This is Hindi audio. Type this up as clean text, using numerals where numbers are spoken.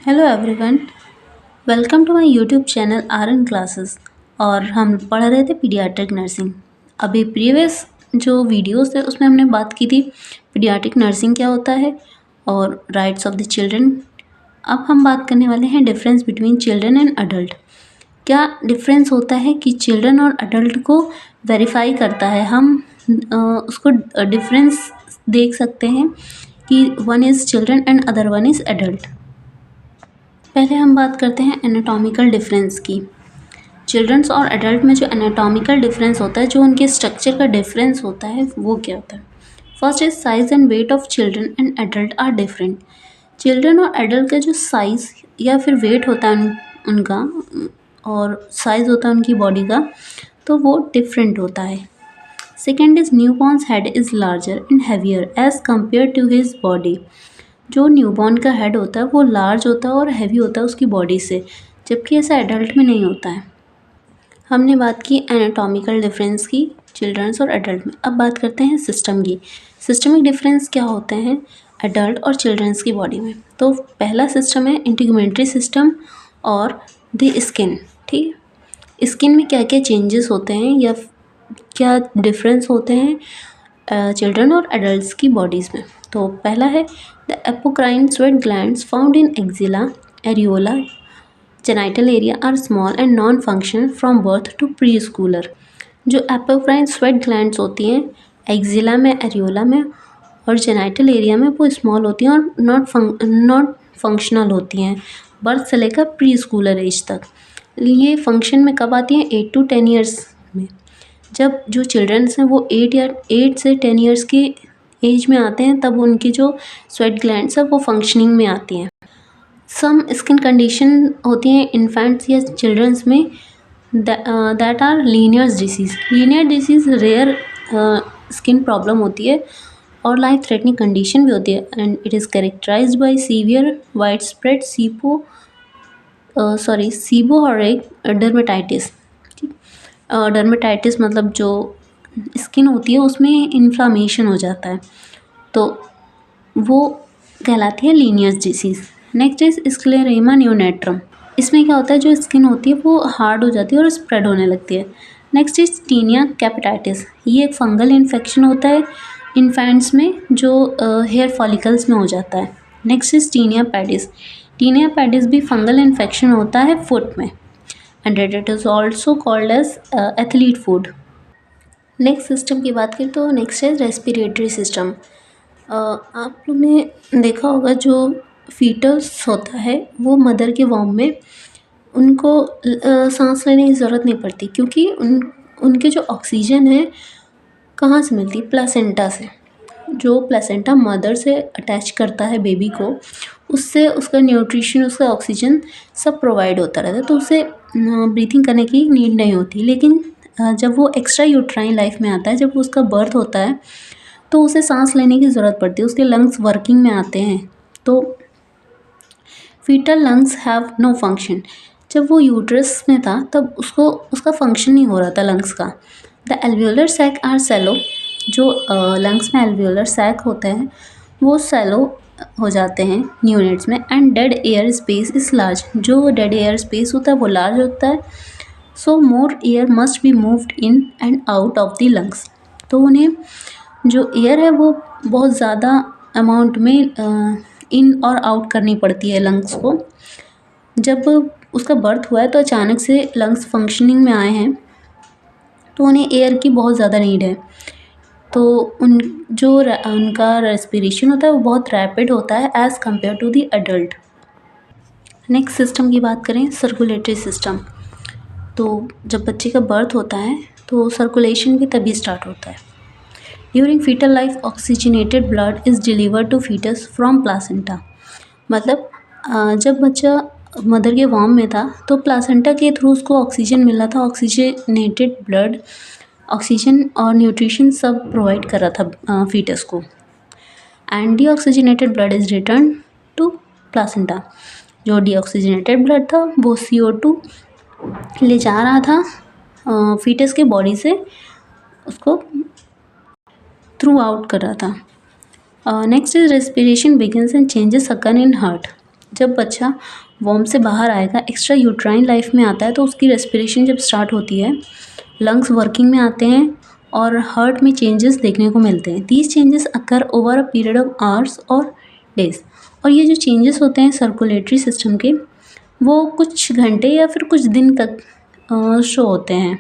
Hello everyone, welcome to my YouTube channel RN classes. और हम पढ़ रहे थे पीडियाट्रिक नर्सिंग। अभी प्रीवियस जो वीडियोस थे उसमें हमने बात की थी पीडियाट्रिक नर्सिंग क्या होता है और राइट्स ऑफ द चिल्ड्रन। अब हम बात करने वाले हैं difference between children and adult. क्या डिफरेंस होता है कि चिल्ड्रन और अडल्ट को वेरीफाई करता है। हम उसको डिफरेंस देख सकते हैं कि one is children and other one is adult. पहले हम बात करते हैं एनाटॉमिकल डिफरेंस की। चिल्ड्रंस और एडल्ट में जो एनाटॉमिकल डिफरेंस होता है, जो उनके स्ट्रक्चर का डिफरेंस होता है, वो क्या होता है। First is size and weight of children and adult are different. Children और एडल्ट का जो साइज या फिर वेट होता है उनका और साइज होता है उनकी बॉडी का, तो वो डिफरेंट होता है। Second is newborns head is larger and heavier as compare to his body. जो न्यूबॉर्न का हेड होता है वो लार्ज होता है और हैवी होता है उसकी बॉडी से, जबकि ऐसा एडल्ट में नहीं होता है। हमने बात की एनाटॉमिकल डिफरेंस की चिल्ड्रंस और एडल्ट में। अब बात करते हैं सिस्टम की। सिस्टमिक डिफरेंस क्या होते हैं एडल्ट और चिल्ड्रंस की बॉडी में। तो पहला सिस्टम है इंटीग्यूमेंट्री सिस्टम और द स्किन। ठीक है, स्किन में क्या क्या चेंजेस होते हैं या क्या डिफरेंस होते हैं चिल्ड्रन और एडल्ट्स की बॉडीज़ में। तो पहला है the apocrine sweat glands found in axilla, areola, genital area are small and non functional from birth to pre schooler. जो एपोक्राइन स्वेट ग्लैंड्स होती हैं एक्जिला में, एरियोला में और जेनाइटल एरिया में, वो स्मॉल होती हैं और नॉट फंक्शनल होती हैं बर्थ से लेकर प्री स्कूलर एज तक। ये फंक्शन में कब आती हैं 8 to 10 ईयर्स में। जब जो चिल्ड्रंस हैं वो 8 से 10 ईयर्स की एज में आते हैं, तब उनकी जो स्वेट ग्लैंड्स है वो फंक्शनिंग में आती हैं। सम स्किन कंडीशन होती हैं इन्फेंट्स या चिल्ड्रंस में that are Leiner's disease. Leiner disease rare skin problem होती है और लाइफ थ्रेटनिंग कंडीशन भी होती है and it is characterised by severe wide spread seborrhoeic dermatitis. Dermatitis मतलब जो स्किन होती है उसमें इन्फ्लामेशन हो जाता है, तो वो कहलाती है Leiner's disease. Next is sclerema neonatorum. इसमें क्या होता है, जो स्किन होती है वो हार्ड हो जाती है और स्प्रेड होने लगती है। Next is tinea capitis. ये एक फंगल इन्फेक्शन होता है इन्फेंट्स में जो हेयर फॉलिकल्स में हो जाता है। Next is tinea pedis. Tinea pedis भी फंगल इन्फेक्शन होता है फुट में and it is also called as athlete foot. Next system की बात करें तो नेक्स्ट है रेस्पिरेटरी सिस्टम। आप लोग ने देखा होगा जो फीटस होता है वो मदर के वॉम में उनको सांस लेने की ज़रूरत नहीं पड़ती, क्योंकि उनके जो ऑक्सीजन है कहाँ से मिलती है, प्लासेंटा से। जो प्लासेंटा मदर से अटैच करता है बेबी को, उससे उसका न्यूट्रिशन, उसका ऑक्सीजन सब प्रोवाइड होता रहता है, तो उसे ब्रीथिंग करने की नीड नहीं होती। लेकिन जब वो एक्स्ट्रा यूट्राइन लाइफ में आता है, जब उसका बर्थ होता है, तो उसे सांस लेने की ज़रूरत पड़ती है, उसके लंग्स वर्किंग में आते हैं। तो fetal lungs have no function. जब वो यूट्रस में था तब उसका फंक्शन नहीं हो रहा था लंग्स का। The alveolar sac are shallow. जो लंग्स में एल्वियोलर सैक होते हैं वो सैलो हो जाते हैं न्यूनेट्स में and dead air space is large. जो डेड एयर स्पेस होता है वो लार्ज होता है। So more air must be moved in and out of the lungs. तो उन्हें जो एयर है वो बहुत ज़्यादा अमाउंट में इन और आउट करनी पड़ती है लंग्स को। जब उसका बर्थ हुआ है तो अचानक से लंग्स फंक्शनिंग में आए हैं, तो उन्हें एयर की बहुत ज़्यादा नीड है। तो उनका रेस्पिरेशन होता है वो बहुत रैपिड होता है as compare to the adult. Next system की बात करें सर्कुलेटरी सिस्टम। तो जब बच्चे का बर्थ होता है तो सर्कुलेशन भी तभी स्टार्ट होता है। During fetal life oxygenated blood is delivered to fetus from placenta. मतलब जब बच्चा मदर के वॉम में था तो प्लासेंटा के थ्रू उसको ऑक्सीजन मिल रहा था। ऑक्सीजनेटेड ब्लड ऑक्सीजन और न्यूट्रिशन सब प्रोवाइड कर रहा था फीटस को and deoxygenated blood is return to placenta. जो डीऑक्सीजनेटेड ब्लड था वो CO2 ले जा रहा था फीटस के बॉडी से, उसको थ्रू आउट कर रहा था। Next is respiration begins and changes occur in heart. जब बच्चा वॉर्म से बाहर आएगा, एक्स्ट्रा यूट्राइन लाइफ में आता है, तो उसकी रेस्पिरेशन जब स्टार्ट होती है, लंग्स वर्किंग में आते हैं और हार्ट में चेंजेस देखने को मिलते हैं। These changes occur over a period of hours और डेज। और ये जो चेंजेस होते हैं सर्कुलेटरी सिस्टम के, वो कुछ घंटे या फिर कुछ दिन तक शो होते हैं।